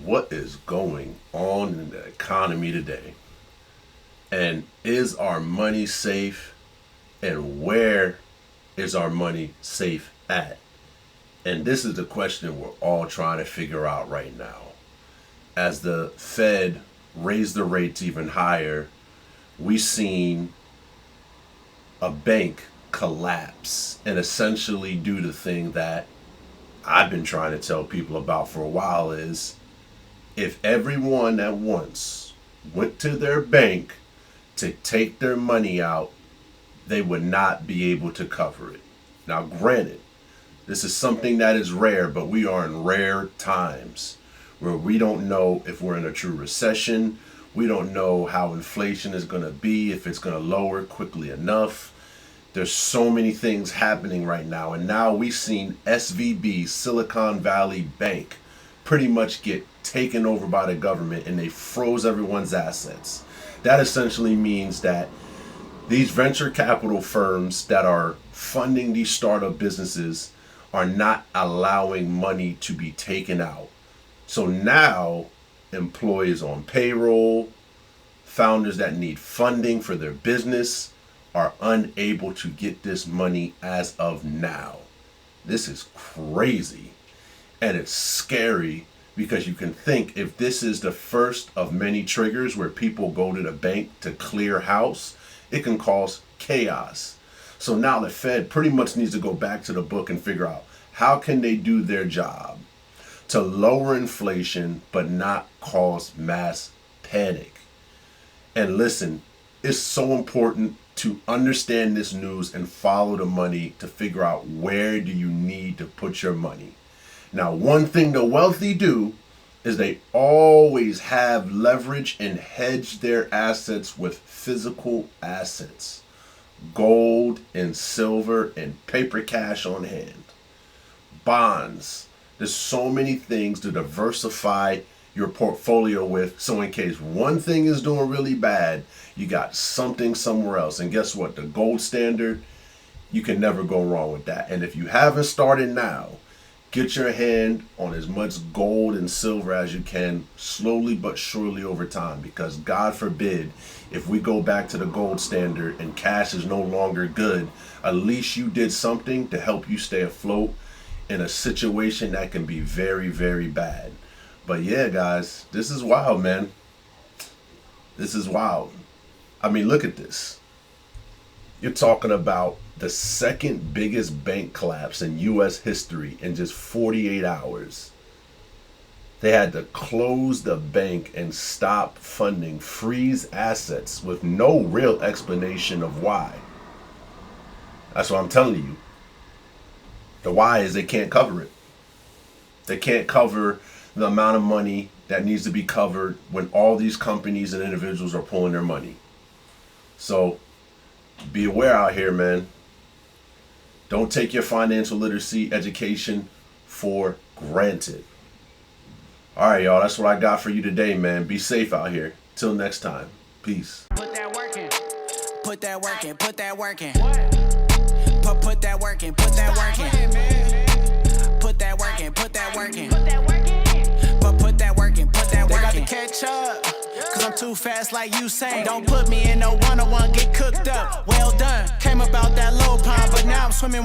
what is going on in the economy today? And is our money safe? And where is our money safe at? And this is the question we're all trying to figure out right now. As the Fed raised the rates even higher, we've seen a bank collapse and essentially do the thing that I've been trying to tell people about for a while is if everyone at once went to their bank to take their money out, they would not be able to cover it. Now, granted, this is something that is rare, but we are in rare times where we don't know if we're in a true recession. We don't know how inflation is going to be, if it's going to lower quickly enough. There's so many things happening right now. And now we've seen SVB, Silicon Valley Bank, pretty much get taken over by the government and they froze everyone's assets. That essentially means that these venture capital firms that are funding these startup businesses are not allowing money to be taken out. So now employees on payroll, founders that need funding for their business are unable to get this money as of now. This is crazy. And it's scary because you can think if this is the first of many triggers where people go to the bank to clear house, it can cause chaos. So now the Fed pretty much needs to go back to the book and figure out how can they do their job to lower inflation but not cause mass panic. And listen, it's so important to understand this news and follow the money to figure out where do you need to put your money. Now, one thing the wealthy do is they always have leverage and hedge their assets with physical assets, gold and silver and paper cash on hand, bonds. There's so many things to diversify your portfolio with. So in case one thing is doing really bad, you got something somewhere else. And guess what? The gold standard, you can never go wrong with that. And if you haven't started now, get your hand on as much gold and silver as you can, slowly but surely over time, because God forbid, if we go back to the gold standard and cash is no longer good, at least you did something to help you stay afloat in a situation that can be very, very bad. But yeah, guys, this is wild, man. This is wild. I mean, look at this. You're talking about the second biggest bank collapse in U.S. history in just 48 hours. They had to close the bank and stop funding, freeze assets with no real explanation of why. That's what I'm telling you. The why is they can't cover it. They can't cover the amount of money that needs to be covered when all these companies and individuals are pulling their money. So be aware out here, man. Don't take your financial literacy education for granted. All right, y'all. That's what I got for you today, man. Be safe out here. Till next time. Peace. Put that work in. Put that work in. Put that work in. Put that work in. Put that work in. Put that work in. Put that work in. Put that work in. Put that work in. Put that work in. They got to catch up. Cause I'm too fast like Usain. Don't put me in no one-on-one, get cooked up. Well done. Came about that low pond, but now I'm swimming with